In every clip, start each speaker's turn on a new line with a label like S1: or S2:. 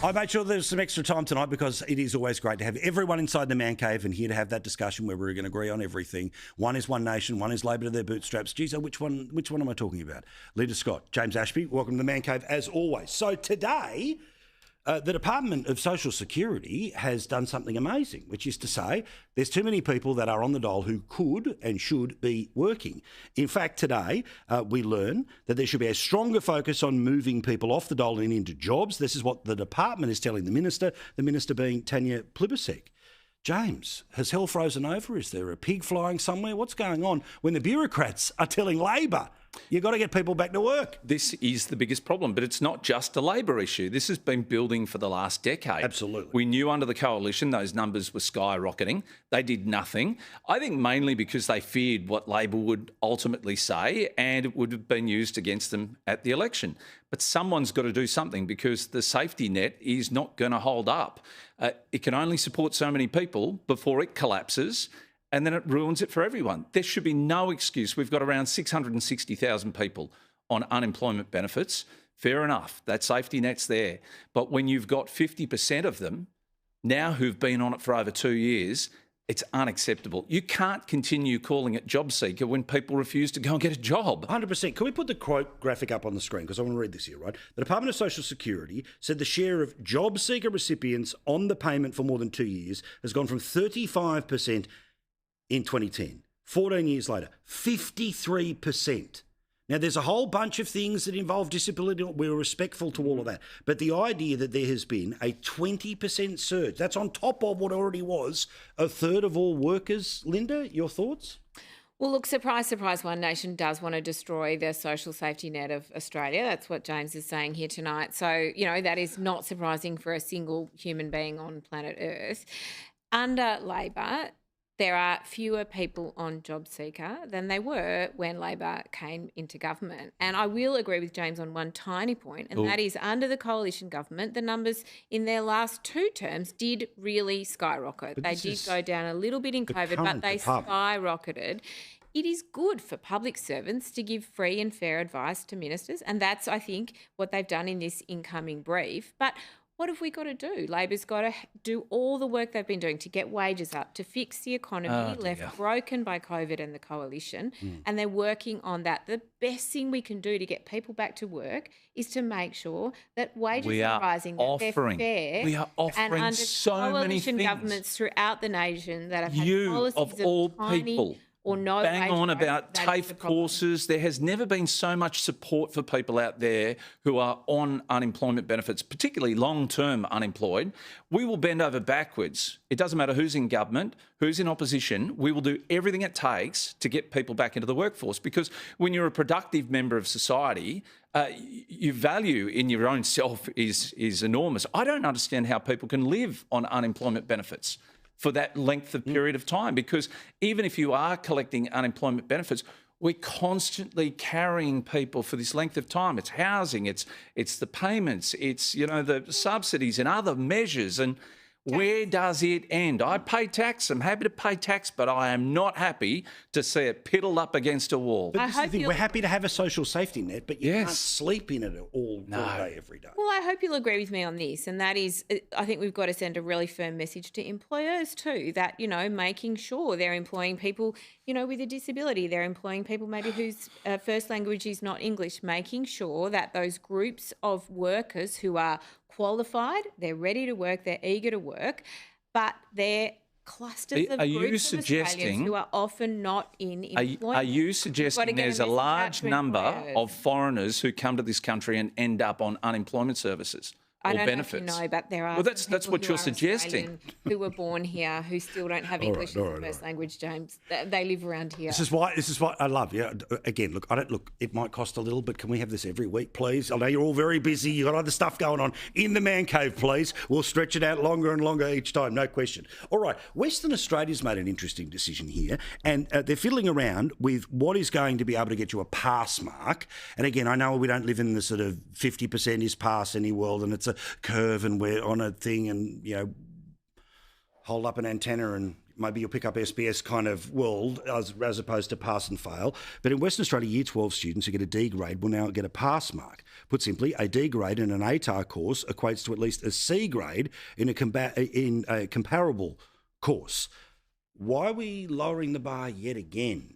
S1: I made sure there's some extra time tonight because it is always great to have everyone inside the man cave and here to have that discussion where we're going to agree on everything. One is One Nation, one is Labor to their bootstraps. Geez, which one am I talking about? Leader Scott, James Ashby, welcome to the man cave as always. So today, the Department of Social Security has done something amazing, which is to say there's too many people that are on the dole who could and should be working. In fact, today we learn that there should be a stronger focus on moving people off the dole and into jobs. This is what the department is telling the minister being Tanya Plibersek. James, has hell frozen over? Is there a pig flying somewhere? What's going on when the bureaucrats are telling Labor, you've got to get people back to work?
S2: This is the biggest problem, but it's not just a Labor issue. This has been building for the last decade.
S1: Absolutely.
S2: We knew under the coalition those numbers were skyrocketing. They did nothing. I think mainly because they feared what Labor would ultimately say and it would have been used against them at the election. But someone's got to do something because the safety net is not going to hold up. It can only support so many people before it collapses, and then it ruins it for everyone. There should be no excuse. We've got around 660,000 people on unemployment benefits. Fair enough, that safety net's there. But when you've got 50% of them now who've been on it for over 2 years, it's unacceptable. You can't continue calling it Jobseeker when people refuse to go and get a job.
S1: 100%. Can we put the quote graphic up on the screen? Because I want to read this here, right? The Department of Social Security said the share of Jobseeker recipients on the payment for more than 2 years has gone from 35% in 2010. 14 years later, 53%. Now, there's a whole bunch of things that involve disability. We're respectful to all of that. But the idea that there has been a 20% surge, that's on top of what already was a third of all workers. Linda, your thoughts?
S3: Well, look, surprise, surprise, One Nation does want to destroy the social safety net of Australia. That's what James is saying here tonight. So, that is not surprising for a single human being on planet Earth. Under Labor, there are fewer people on Jobseeker than they were when Labor came into government. And I will agree with James on one tiny point, and that is under the coalition government, the numbers in their last 2 terms did really skyrocket. They did go down a little bit in COVID, but they skyrocketed. It is good for public servants to give free and fair advice to ministers, and that's, I think, what they've done in this incoming brief. But what have we got to do? Labor's got to do all the work they've been doing to get wages up, to fix the economy left broken by COVID and the coalition, and they're working on that. The best thing we can do to get people back to work is to make sure that wages are rising, that they're fair.
S2: We are offering
S3: and under
S2: so many things.
S3: Governments throughout the nation that have had policies
S2: of all
S3: tiny
S2: people.
S3: Or no
S2: bang on about TAFE courses. There has never been so much support for people out there who are on unemployment benefits, particularly long-term unemployed. We will bend over backwards. It doesn't matter who's in government, who's in opposition. We will do everything it takes to get people back into the workforce, because when you're a productive member of society, your value in your own self is enormous. I don't understand how people can live on unemployment benefits for that length of period of time, because even if you are collecting unemployment benefits, we're constantly carrying people for this length of time. It's housing, it's the payments, it's the subsidies and other measures. And where does it end? I pay tax. I'm happy to pay tax, but I am not happy to see it piddled up against a wall.
S1: But this is the thing. We're happy to have a social safety net, but you can't sleep in it all day, every day.
S3: Well, I hope you'll agree with me on this, and that is, I think we've got to send a really firm message to employers too, that, making sure they're employing people, with a disability, they're employing people maybe whose first language is not English, making sure that those groups of workers who are qualified, they're ready to work, they're eager to work, but they're clusters of groups of Australians who are often not in employment.
S2: Are you suggesting there's a large number of foreigners who come to this country and end up on unemployment services?
S3: I
S2: or
S3: don't
S2: benefits?
S3: know, but there are.
S2: Well, that's what you're suggesting.
S3: Who were born here, who still don't have English as a first language, James. They live around here.
S1: This is what I love. Yeah. Again, look. It might cost a little, but can we have this every week, please? I know you're all very busy. You've got other stuff going on in the man cave, please. We'll stretch it out longer and longer each time, no question. All right, Western Australia's made an interesting decision here, and they're fiddling around with what is going to be able to get you a pass mark. And again, I know we don't live in the sort of 50% is pass any world, and it's a curve, and we're on a thing, and hold up an antenna and maybe you'll pick up SBS kind of world as opposed to pass and fail. But in Western Australia, Year 12 students who get a D grade will now get a pass mark. Put simply, a D grade in an ATAR course equates to at least a C grade in a comparable course. Why are we lowering the bar yet again?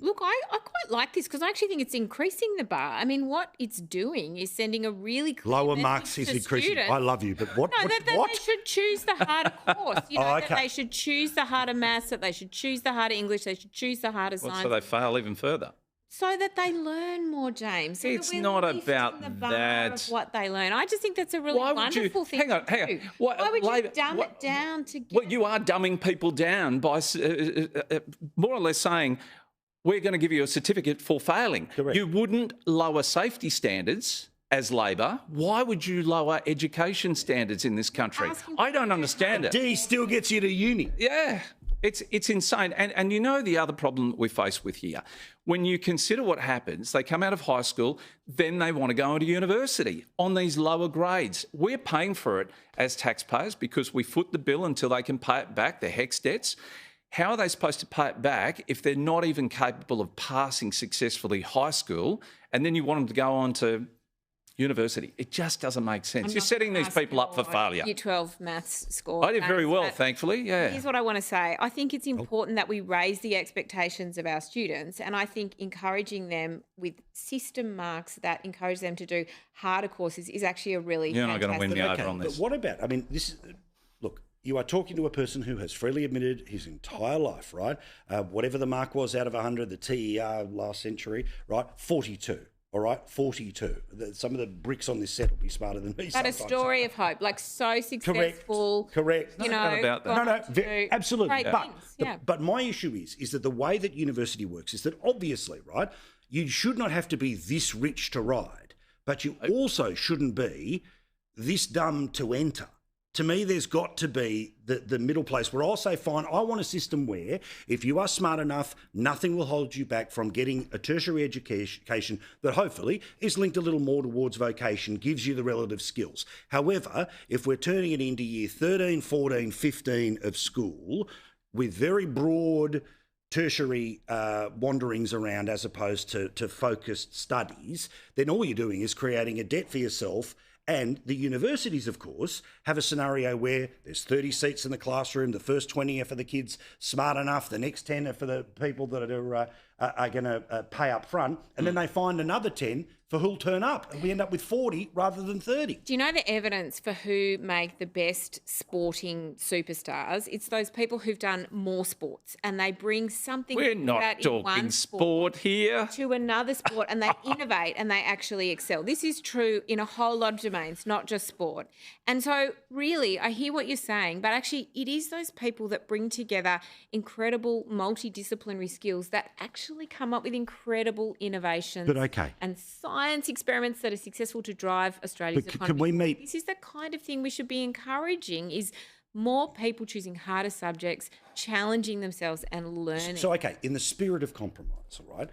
S3: Look, I quite like this because I actually think it's increasing the bar. I mean, what it's doing is sending a really clear
S1: Lower
S3: message
S1: marks is
S3: to
S1: increasing.
S3: students.
S1: I love you, but what?
S3: No, that
S1: what?
S3: they should choose the harder course. You know,
S1: Oh, okay.
S3: that they should choose the harder maths, that they should choose the harder English, they should choose the harder
S2: Well,
S3: science.
S2: so they fail even further.
S3: So that they learn more, James. So that
S2: It's
S3: we're
S2: not
S3: lifting
S2: about
S3: the bar
S2: that.
S3: of what they learn. I just think that's a really
S2: Why would you-
S3: wonderful thing
S2: hang on,
S3: to
S2: hang on.
S3: do.
S2: Why-
S3: Why would you
S2: Labor-
S3: dumb
S2: what-
S3: it down to get
S2: Well, you are dumbing people down by more or less saying, we're going to give you a certificate for failing.
S1: Correct.
S2: You wouldn't lower safety standards as Labor. Why would you lower education standards in this country?
S3: Asking
S2: I don't understand it.
S1: D still gets you to uni.
S2: Yeah, it's insane. And you know the other problem we face with here, when you consider what happens, they come out of high school, then they want to go into university on these lower grades. We're paying for it as taxpayers because we foot the bill until they can pay it back, their HECS debts. How are they supposed to pay it back if they're not even capable of passing successfully high school, and then you want them to go on to university? It just doesn't make sense. You're setting these people up for failure.
S3: Year 12 maths score.
S2: I did very well,
S3: But
S2: thankfully, yeah.
S3: Here's what I want to say. I think it's important that we raise the expectations of our students, and I think encouraging them with system marks that encourage them to do harder courses is actually a really
S2: You're not going to win me
S3: fantastic-
S2: over on this.
S1: But what about, I mean, this is, look, you are talking to a person who has freely admitted his entire life, right? Whatever the mark was out of 100, the TER last century, right? 42. All right, 42. Some of the bricks on this set will be smarter than me.
S3: But a
S1: sometimes.
S3: story of hope, like so successful.
S1: Correct.
S3: You
S2: No,
S3: know,
S2: about that.
S3: gone
S1: No,
S3: on to do
S1: absolutely.
S3: great
S1: But,
S3: things. Yeah.
S1: but my issue is that the way that university works is that obviously, right, you should not have to be this rich to ride, but you also shouldn't be this dumb to enter. To me, there's got to be the middle place where I'll say, fine, I want a system where if you are smart enough, nothing will hold you back from getting a tertiary education that hopefully is linked a little more towards vocation, gives you the relative skills. However, if we're turning it into year 13, 14, 15 of school with very broad tertiary wanderings around as opposed to focused studies, then all you're doing is creating a debt for yourself. And the universities, of course, have a scenario where there's 30 seats in the classroom. The first 20 are for the kids smart enough. The next 10 are for the people that are going to pay up front. And then they find another 10 for who'll turn up. And we end up with 40 rather than 30.
S3: Do you know the evidence for who make the best sporting superstars? It's those people who've done more sports and they bring something
S2: We're
S3: good
S2: not
S3: out in
S2: talking
S3: one
S2: sport here.
S3: to another sport, and they innovate and they actually excel. This is true in a whole lot of domains, not just sport. And so really, I hear what you're saying, but actually it is those people that bring together incredible multidisciplinary skills that actually come up with incredible innovations
S1: But okay.
S3: and science experiments that are successful to drive Australia's
S1: But
S3: economy.
S1: can we meet-
S3: This is the kind of thing we should be encouraging, is more people choosing harder subjects, challenging themselves and learning.
S1: So, okay, in the spirit of compromise, all right,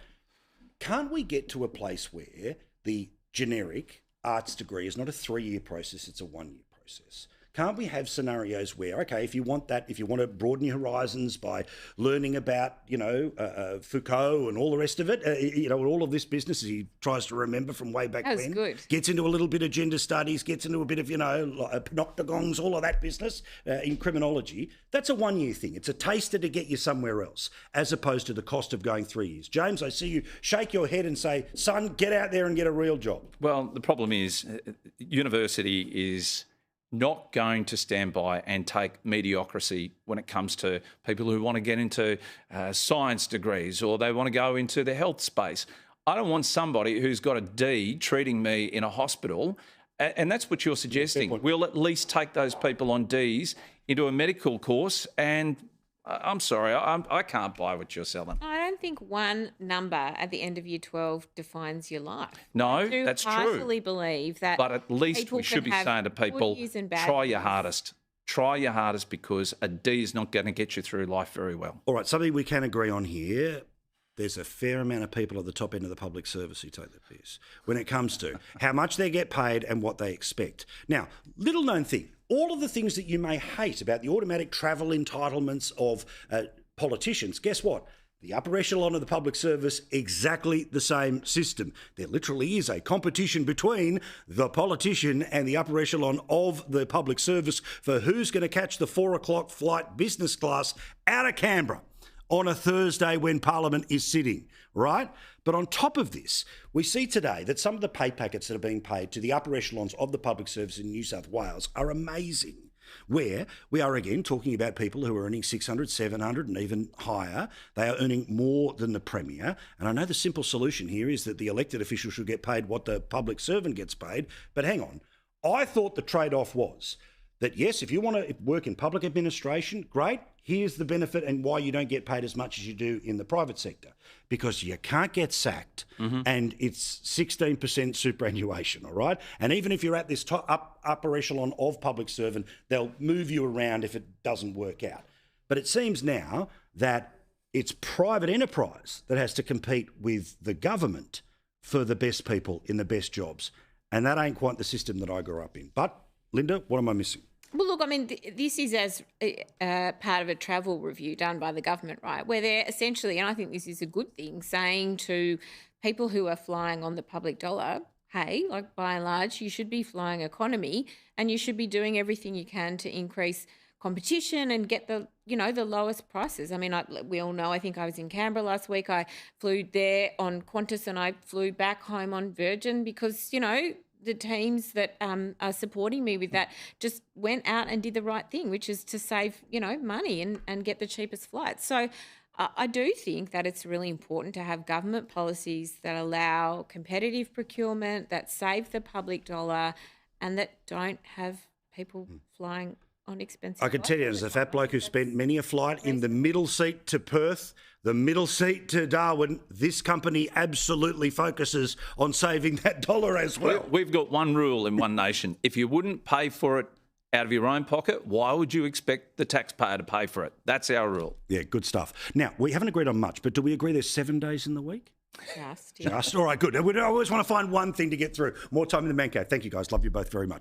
S1: can't we get to a place where the generic arts degree is not a 3-year process, it's a 1-year process? Can't we have scenarios where, okay, if you want to broaden your horizons by learning about, Foucault and all the rest of it, all of this business he tries to remember from way back
S3: That was
S1: when,
S3: good.
S1: gets into a little bit of gender studies, gets into a bit of, panopticons, all of that business in criminology. That's a 1-year thing. It's a taster to get you somewhere else, as opposed to the cost of going 3 years. James, I see you shake your head and say, son, get out there and get a real job.
S2: Well, the problem is university is not going to stand by and take mediocrity when it comes to people who want to get into science degrees or they want to go into the health space. I don't want somebody who's got a D treating me in a hospital, and that's what you're suggesting. We'll at least take those people on Ds into a medical course, and I'm sorry, I can't buy what you're selling.
S3: I don't think one number at the end of year 12 defines your life.
S2: No,
S3: I do
S2: that's true.
S3: heartily believe that.
S2: But at least
S3: people
S2: we should be
S3: can have
S2: saying to people,
S3: good years and bad
S2: try your
S3: years.
S2: hardest. Try your hardest, because a D is not going to get you through life very well.
S1: All right, something we can agree on here. there's a fair amount of people at the top end of the public service who take the piss when it comes to how much they get paid and what they expect. Now, little known thing, all of the things that you may hate about the automatic travel entitlements of politicians, guess what? The upper echelon of the public service, exactly the same system. There literally is a competition between the politician and the upper echelon of the public service for who's going to catch the 4 o'clock flight business class out of Canberra on a Thursday when Parliament is sitting, right? But on top of this, we see today that some of the pay packets that are being paid to the upper echelons of the public service in New South Wales are amazing, where we are again talking about people who are earning 600, 700 and even higher. They are earning more than the Premier. And I know the simple solution here is that the elected official should get paid what the public servant gets paid. But hang on, I thought the trade-off was that, yes, if you want to work in public administration, great, here's the benefit and why you don't get paid as much as you do in the private sector. Because you can't get sacked and it's 16% superannuation, all right? And even if you're at this upper echelon of public servant, they'll move you around if it doesn't work out. But it seems now that it's private enterprise that has to compete with the government for the best people in the best jobs. And that ain't quite the system that I grew up in. But, Linda, what am I missing?
S3: Well, look, I mean, this is as part of a travel review done by the government, right, where they're essentially, and I think this is a good thing, saying to people who are flying on the public dollar, hey, like by and large, you should be flying economy and you should be doing everything you can to increase competition and get the, you know, the lowest prices. I mean, we all know, I think I was in Canberra last week. I flew there on Qantas and I flew back home on Virgin because, you know, the teams that are supporting me with that just went out and did the right thing, which is to save, you know, money and get the cheapest flights. So I do think that it's really important to have government policies that allow competitive procurement, that save the public dollar and that don't have people flying on expensive
S1: I can tell you, as a fat bloke who spent many a flight in the middle seat to Perth, the middle seat to Darwin, this company absolutely focuses on saving that dollar as well.
S2: We've got one rule in One Nation. If you wouldn't pay for it out of your own pocket, why would you expect the taxpayer to pay for it? That's our rule.
S1: Yeah, good stuff. Now, we haven't agreed on much, but do we agree there's 7 days in the week?
S3: Just.
S1: All right, good. I always want to find one thing to get through. More time in the man cave. Thank you, guys. Love you both very much.